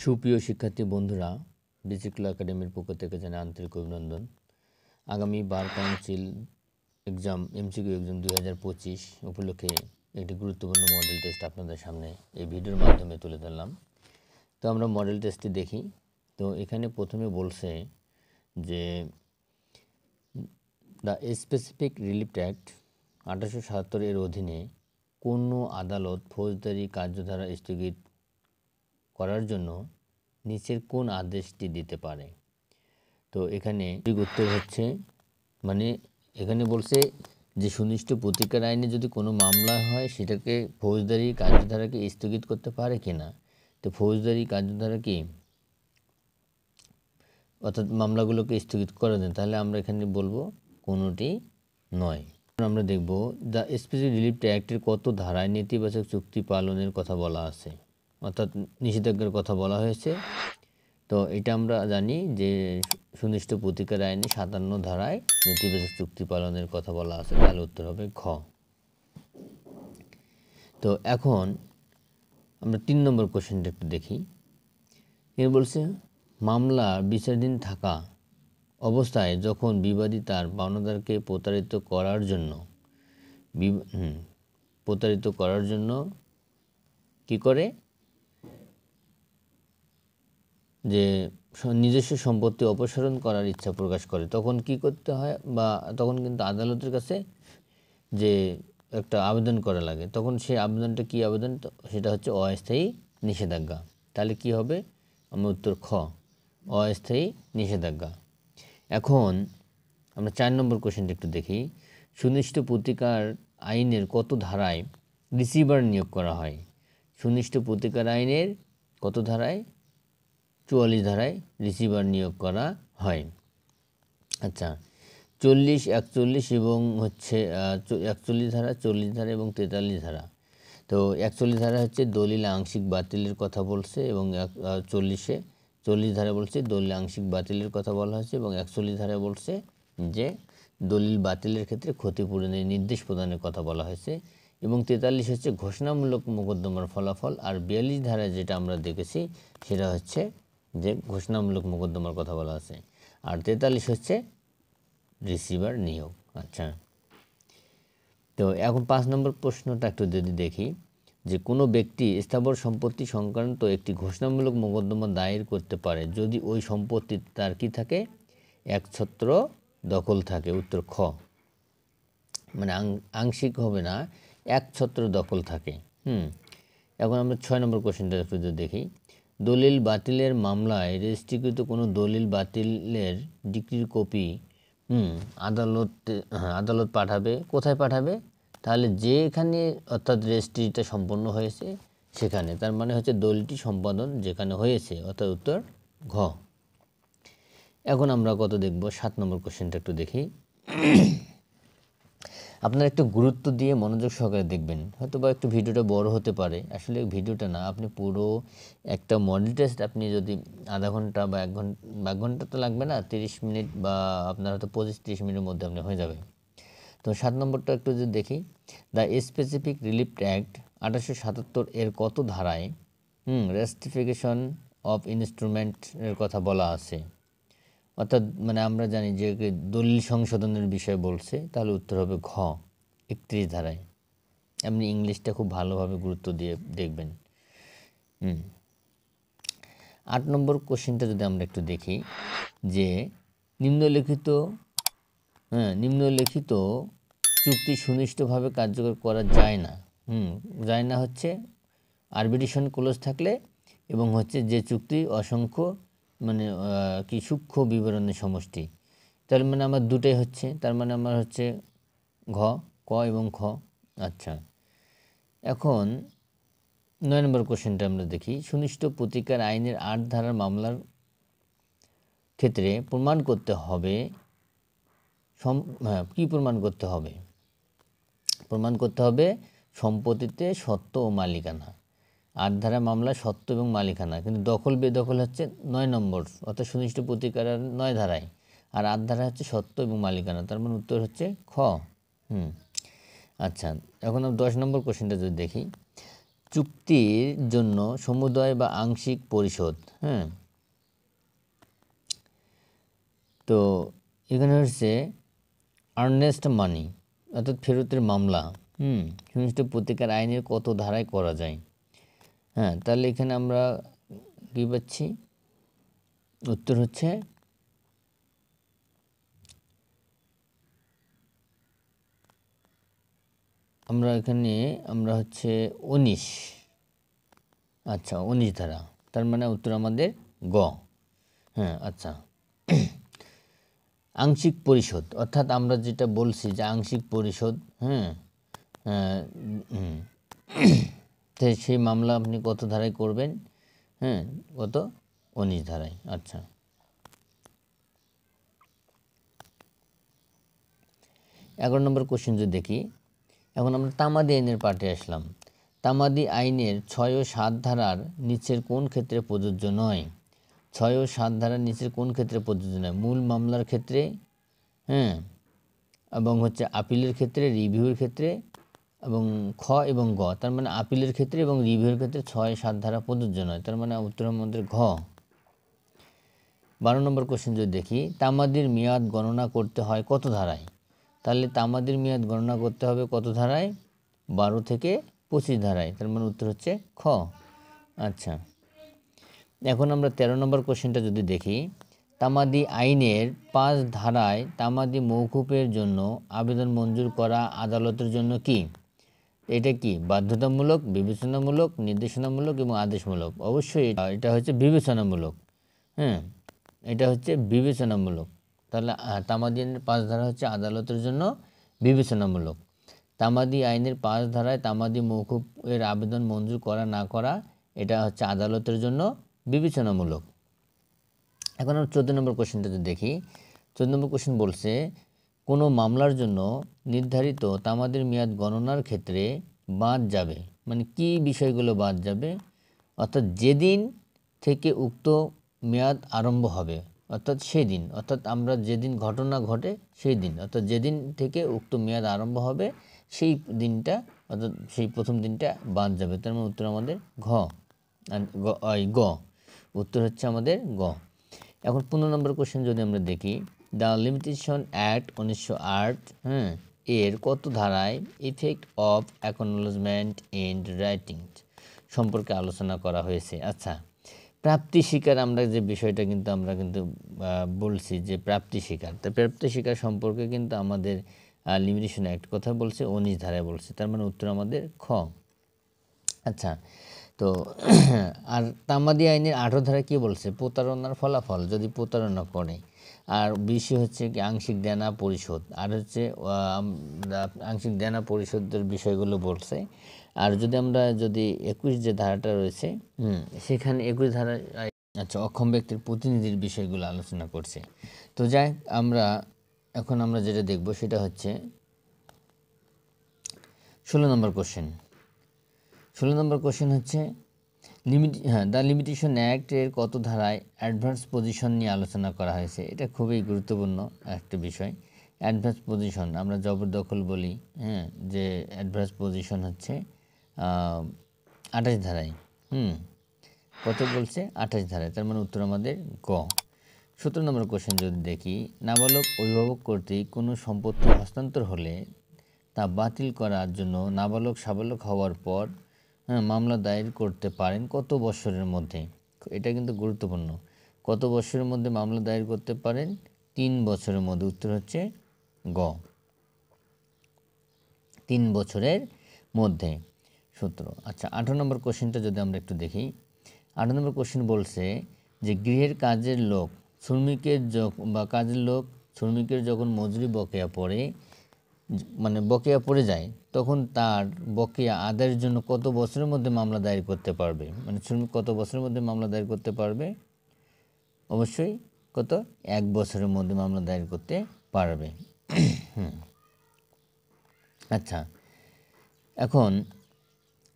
সুপ্রিয় শিক্ষার্থী বন্ধুরা, ডিজিটাল একাডেমির পক্ষ থেকে জানাই আন্তরিক অভিনন্দন। আগামী bar council exam MCQ exam 2025 উপলক্ষে একটি গুরুত্বপূর্ণ মডেল টেস্ট আপনাদের সামনে এই ভিডিওর মাধ্যমে তুলে ধরলাম। তো আমরা মডেল টেস্টটি দেখি। তো এখানে প্রথমে বলছে যে দ্য স্পেসিফিক রিলিফ অ্যাক্ট 1877 এর অধীনে কোনো আদালত ফৌজদারি কার্যধারা স্থগিত করার জন্য নিচের কোন আদেশটি দিতে পারে। তো এখানে উত্তর হচ্ছে মানে এখানে বলছে যে সুনির্দিষ্ট প্রতিকার আইনে যদি কোনো মামলা হয় সেটাকে ফৌজদারি কার্যধারাকে স্থগিত করতে পারে কিনা। তো ফৌজদারি কার্যধারা কি অর্থাৎ মামলাগুলোকে স্থগিত করে দেন, তাহলে আমরা এখানে বলবো কোনোটি নয়। আমরা দেখব দ্য স্পেসিফিক রিলিফ অ্যাক্টের কত ধারায় নেতিবাচক চুক্তি পালনের কথা বলা আছে, অর্থাৎ নিষেধাজ্ঞার কথা বলা হয়েছে। তো এটা আমরা জানি যে সুনির্দিষ্ট প্রতিকার আইনে 57 ধারায় নেতিবাচক চুক্তি পালনের কথা বলা আছে, তাহলে উত্তর হবে খ। তো এখন আমরা 3 নম্বর কোশ্চেনটা একটু দেখি। এর বলছে মামলা বিচারাধীন থাকা অবস্থায় যখন বিবাদী তার পাওনাদারকে প্রতারিত করার জন্য কি করে, যে নিজস্ব সম্পত্তি অপসারণ করার ইচ্ছা প্রকাশ করে, তখন কি করতে হয়, বা তখন কিন্তু আদালতের কাছে যে একটা আবেদন করা লাগে, তখন সেই আবেদনটা কি আবেদন, সেটা হচ্ছে অস্থায়ী নিষেধাজ্ঞা। তাহলে কি হবে, আমার উত্তর খ, অস্থায়ী নিষেধাজ্ঞা। এখন আমরা 4 নম্বর কোশ্চেনটা একটু দেখি। সুনির্দিষ্ট প্রতিকার আইনের কত ধারায় রিসিভার নিয়োগ করা হয়। সুনির্দিষ্ট প্রতিকার আইনের কত ধারায়, 44 ধারায় রিসিভার নিয়োগ করা হয়। আচ্ছা, 40, 41 এবং হচ্ছে 41 ধারা, 40 ধারা এবং 43 ধারা। তো 41 ধারা হচ্ছে দলিল আংশিক বাতিলের কথা বলছে, এবং 40 ধারা বলছে দলিল আংশিক বাতিলের কথা বলা হয়েছে, এবং 41 ধারা বলছে যে দলিল বাতিলের ক্ষেত্রে ক্ষতিপূরণের নির্দেশ প্রদানের কথা বলা হয়েছে, এবং 43 হচ্ছে ঘোষণামূলক মোকদ্দমার ফলাফল, আর 42 ধারায় যেটা আমরা দেখেছি সেটা হচ্ছে যে ঘোষণামূলক মোকদ্দমার কথা বলা আছে, আর 43 হচ্ছে রিসিভার নিয়োগ। আচ্ছা, তো এখন 5 নম্বর প্রশ্নটা একটু যদি দেখি, যে কোনো ব্যক্তি স্থাবর সম্পত্তি সংক্রান্ত একটি ঘোষণামূলক মোকদ্দমা দায়ের করতে পারে যদি ওই সম্পত্তি তার কি থাকে, একছত্র দখল থাকে। উত্তর খ, মানে আংশিক হবে না, একছত্র দখল থাকে। এখন আমরা 6 নম্বর কোশ্চেনটা একটু যদি দেখি। দলিল বাতিলের মামলায় রেজিস্ট্রিকৃত কোনো দলিল বাতিলের ডিক্রির কপি আদালত পাঠাবে, কোথায় পাঠাবে, তাহলে যেখানে অর্থাৎ রেজিস্ট্রিটা সম্পন্ন হয়েছে সেখানে, তার মানে হচ্ছে দলিলটি সম্পাদন যেখানে হয়েছে, অর্থাৎ উত্তর ঘ। এখন আমরা কত দেখব, 7 নম্বর কোশ্চেনটা একটু দেখি। আপনারা একটু গুরুত্ব দিয়ে মনোযোগ সহকারে দেখবেন, হয়তো বা একটু ভিডিওটা বড় হতে পারে, আসলে ভিডিওটা না, আপনি পুরো একটা মডেল টেস্ট আপনি যদি আধা ঘন্টা বা 1 ঘন্টা তো লাগবে না, 30 মিনিট বা আপনার হয়তো 25-30 মিনিটের মধ্যে আপনি হয়ে যাবে। তো 7 নম্বরটা একটু যদি দেখি, দ্য স্পেসিফিক রিলিফ অ্যাক্ট 1877 এর কত ধারায় রেস্টিফিকেশন অফ ইনস্ট্রুমেন্ট এর কথা বলা আছে, অর্থাৎ মানে আমরা জানি যে দলিল সংশোধনের বিষয় বলছে, তাহলে উত্তর হবে ঘ, 31 ধারায়। আপনি ইংলিশটা খুব ভালোভাবে গুরুত্ব দিয়ে দেখবেন। 8 নম্বর কোশ্চেনটা যদি আমরা একটু দেখি, যে নিম্নলিখিত চুক্তি সুনির্দিষ্টভাবে কার্যকর করা যায় না হচ্ছে আরবিট্রেশন ক্লোজ থাকলে, এবং হচ্ছে যে চুক্তি অসংখ্য মানে কি সূক্ষ্ম বিবরণের সমষ্টি, তার মানে আমার দুটোই হচ্ছে, তার মানে আমার হচ্ছে ঘ, ক এবং খ। আচ্ছা, এখন 9 নম্বর কোশ্চেনটা আমরা দেখি। সুনির্দিষ্ট প্রতিকার আইনের 8 ধারার মামলার ক্ষেত্রে প্রমাণ করতে হবে, কি প্রমাণ করতে হবে, প্রমাণ করতে হবে সম্পত্তিতে সত্ত্ব ও মালিকানা। 8 ধারা মামলা সত্ত্ব এবং মালিকানা, কিন্তু দখল বেদখল হচ্ছে 9 নম্বর, অর্থাৎ সুনির্দিষ্ট প্রতিকার 9 ধারায়, আর 8 ধারা হচ্ছে সত্ত্ব এবং মালিকানা, তার মানে উত্তর হচ্ছে খ। আচ্ছা, এখন 10 নম্বর কোশ্চেনটা যদি দেখি, চুক্তির জন্য সমুদয় বা আংশিক পরিশোধ। হ্যাঁ, তো এখানে হচ্ছে আর্নেস্ট মানি অর্থাৎ ফেরতের মামলা সুনির্দিষ্ট প্রতিকার আইনের কত ধারায় করা যায়। হ্যাঁ, তাহলে এখানে আমরা কী পাচ্ছি, উত্তর হচ্ছে আমরা এখানে হচ্ছে 19। আচ্ছা, 19 ধারা, তার মানে উত্তর আমাদের গ। হ্যাঁ, আচ্ছা, আংশিক পরিশোধ অর্থাৎ আমরা যেটা বলছি যে আংশিক পরিশোধ, হ্যাঁ, তো সেই মামলা আপনি কত ধারায় করবেন? হ্যাঁ, কত? 19 ধারায়। আচ্ছা, এগারো নম্বর কোশ্চেন যদি দেখি, এখন আমরা তামাদি আইনের পাঠে আসলাম। তামাদি আইনের 6 ও 7 ধারার নিচের কোন ক্ষেত্রে প্রযোজ্য নয়? 6 ও 7 ধারার নিচের কোন ক্ষেত্রে প্রযোজ্য নয়? মূল মামলার ক্ষেত্রে, হ্যাঁ, এবং হচ্ছে আপিলের ক্ষেত্রে, রিভিউর ক্ষেত্রে, এবং খ এবং গ। তার মানে আপিলের ক্ষেত্রে এবং রিভিউর ক্ষেত্রে 6-7 ধারা প্রযোজ্য নয়, তার মানে উত্তর আমাদের ঘ। 12 নম্বর কোশ্চেন যদি দেখি, তামাদির মেয়াদ গণনা করতে হয় কত ধারায়? তাহলে তামাদির মেয়াদ গণনা করতে হবে কত ধারায়? 12 থেকে 25 ধারায়, তার মানে উত্তর হচ্ছে খ। আচ্ছা, এখন আমরা 13 নম্বর কোশ্চেনটা যদি দেখি, তামাদি আইনের 5 ধারায় তামাদি মওকুফের জন্য আবেদন মঞ্জুর করা আদালতের জন্য কি? এটা কি বাধ্যতামূলক, বিবেচনামূলক, নির্দেশনামূলক এবং আদেশমূলক? অবশ্যই এটা হচ্ছে বিবেচনামূলক। হ্যাঁ, এটা হচ্ছে বিবেচনামূলক। তাহলে তামাদি আইনের 5 ধারা হচ্ছে আদালতের জন্য বিবেচনামূলক। তামাদি আইনের 5 ধারায় তামাদি মওকুফের আবেদন মঞ্জুর করা না করা, এটা হচ্ছে আদালতের জন্য বিবেচনামূলক। এখন আমরা 14 নম্বর কোশ্চেনটা যদি দেখি, 14 নম্বর কোশ্চেন বলছে, কোনো মামলার জন্য নির্ধারিত তামাদির মেয়াদ গণনার ক্ষেত্রে বাদ যাবে, মানে কি বিষয়গুলো বাদ যাবে? অর্থাৎ যেদিন থেকে উক্ত মেয়াদ আরম্ভ হবে, অর্থাৎ সেই দিন, অর্থাৎ আমরা যেদিন ঘটনা ঘটে সেই দিন, অর্থাৎ যেদিন থেকে উক্ত মেয়াদ আরম্ভ হবে সেই দিনটা, অর্থাৎ সেই প্রথম দিনটা বাদ যাবে। তার মানে উত্তর আমাদের ঘ, গ। উত্তর হচ্ছে আমাদের গ। এখন 15 নম্বর কোশ্চেন যদি আমরা দেখি, দ্য লিমিটেশন অ্যাক্ট 1908, হ্যাঁ, এর কত ধারায় effect of acknowledgement and writing সম্পর্কে আলোচনা করা হয়েছে? আচ্ছা, প্রাপ্তি স্বীকার, আমরা যে বিষয়টা কিন্তু আমরা বলছি যে প্রাপ্তি স্বীকার, তো প্রাপ্তি স্বীকার সম্পর্কে কিন্তু আমাদের লিমিটেশন অ্যাক্ট কথা বলছে 19 ধারায় বলছে, তার মানে উত্তর আমাদের খ। আচ্ছা, তো আর তামাদি আইনের 18 ধারায় কী বলছে? প্রতারণার ফলাফল যদি প্রতারণা করে, আর 20 হচ্ছে কি আংশিক দেনা পরিশোধ, আর হচ্ছে আংশিক দেনা পরিশোধের বিষয়গুলো বলছে। আর যদি আমরা 21 যে ধারাটা রয়েছে, সেখানে 21 ধারা, আচ্ছা, অক্ষম ব্যক্তির প্রতিনিধির বিষয়গুলো আলোচনা করছে। তো যাই এখন আমরা যেটা দেখব সেটা হচ্ছে 16 নম্বর কোশ্চেন। 16 নম্বর কোশ্চেন হচ্ছে দ্য লিমিটেশন অ্যাক্ট এর কত ধারায় অ্যাডভান্স পজিশন নিয়ে আলোচনা করা হয়েছে? এটা খুবই গুরুত্বপূর্ণ একটা বিষয়। অ্যাডভান্স পজিশন আমরা জবরদখল বলি, হ্যাঁ, যে অ্যাডভান্স পজিশন হচ্ছে 28 ধারায়। কত বলছে? 28 ধারায়, তার মানে উত্তর আমাদের গ। 17 নম্বর কোশ্চেন যদি দেখি, নাবালক অভিভাবক কর্তৃক কোনো সম্পত্তি হস্তান্তর হলে তা বাতিল করার জন্য নাবালক সাবালক হওয়ার পর মামলা দায়ের করতে পারেন কত বছরের মধ্যে? এটা কিন্তু গুরুত্বপূর্ণ। কত বছরের মধ্যে মামলা দায়ের করতে পারেন? 3 বছরের মধ্যে। উত্তর হচ্ছে গ, 3 বছরের মধ্যে। 17। আচ্ছা, 18 নম্বর কোশ্চেনটা যদি আমরা একটু দেখি, 18 নম্বর কোশ্চেন বলছে যে গৃহের কাজের লোক শ্রমিকের যখন মজুরি বকেয়া পড়ে, মানে বকেয়া পড়ে যায়, তখন তার বকেয়া আদায়ের জন্য কত বছরের মধ্যে মামলা দায়ের করতে পারবে? মানে শ্রমিক কত বছরের মধ্যে মামলা দায়ের করতে পারবে? অবশ্যই কত? 1 বছরের মধ্যে মামলা দায়ের করতে পারবে। আচ্ছা, এখন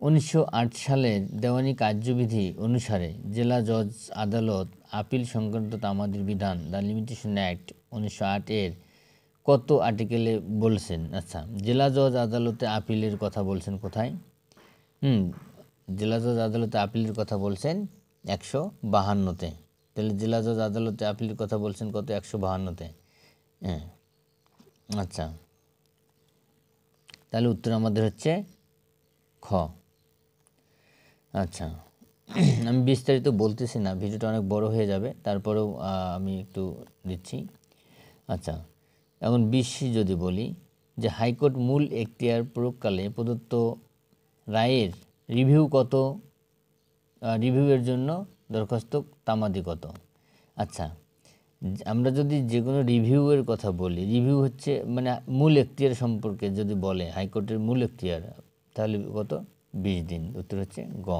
1908 সালের দেওয়ানি কার্যবিধি অনুসারে জেলা জজ আদালত আপিল সংক্রান্ত তামাদির বিধান দ্য লিমিটেশন অ্যাক্ট 1908 এর কত আর্টিকেলে বলছেন? আচ্ছা, জেলা জজ আদালতে আপিলের কথা বলছেন কোথায়? জেলা জজ আদালতে আপিলের কথা বলছেন 152-তে। তাহলে জেলা জজ আদালতে আপিলের কথা বলছেন কত? 152-তে। হ্যাঁ, আচ্ছা, তাহলে উত্তর আমাদের হচ্ছে খ। আচ্ছা, আমি বিস্তারিত বলতেছি না, ভিডিওটা অনেক বড় হয়ে যাবে, তারপরেও আমি একটু দিচ্ছি। আচ্ছা, এখন 20 যদি বলি যে হাইকোর্ট মূল এখতিয়ার প্রয়োগকালে প্রদত্ত রায়ের রিভিউ কত, রিভিউয়ের জন্য দরখাস্ত তামাদি কত। আচ্ছা, আমরা যদি যে কোনো রিভিউয়ের কথা বলি, রিভিউ হচ্ছে মানে মূল এখতিয়ার সম্পর্কে যদি বলে হাইকোর্টের মূল এখতিয়ার, তাহলে কত? 20 দিন। উত্তর হচ্ছে গ।